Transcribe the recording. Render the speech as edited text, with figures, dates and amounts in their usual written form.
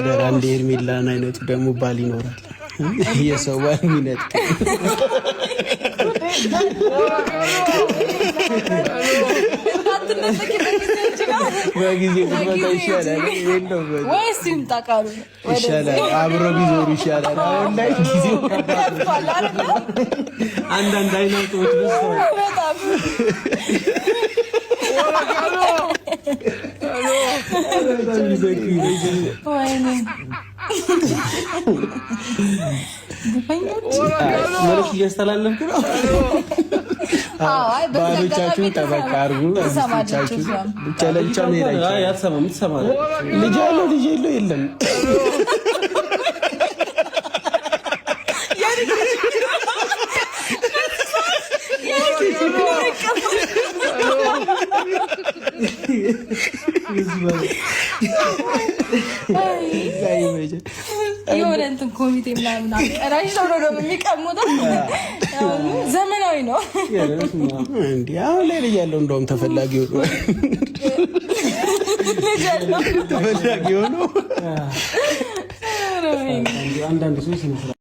አደራ እንደ ሄርሜላን አይነቱ ደግሞ ባል ይኖራል የሰው ባል ሚነጥቅ በጊዜ ብትመጣ ይሻላል ወይስ ይምጣቃሉ ይሻላል አብሮ ቢዞሩ ይሻላል አሁን ላይ ጊዜው አንዳንድ አይነቶች በጣም መልክ እያስተላለፍክ ነው። ባሎቻችሁን ጠበቅ አድርጉ። ብቻ ለብቻ መሄድ አትሰማም። ትሰማለህ? ልጅ አለው ልጅ የለው የለም የሆነ እንትን ኮሚቴ ምናምን አቀራሽ ነው የሚቀሙት። ዘመናዊ ነው እንዴ? አሁን ላይ ልጅ ያለው እንደውም ተፈላጊ ሆኖ ተፈላጊ ሆኖ አንዳንድ ሰዎች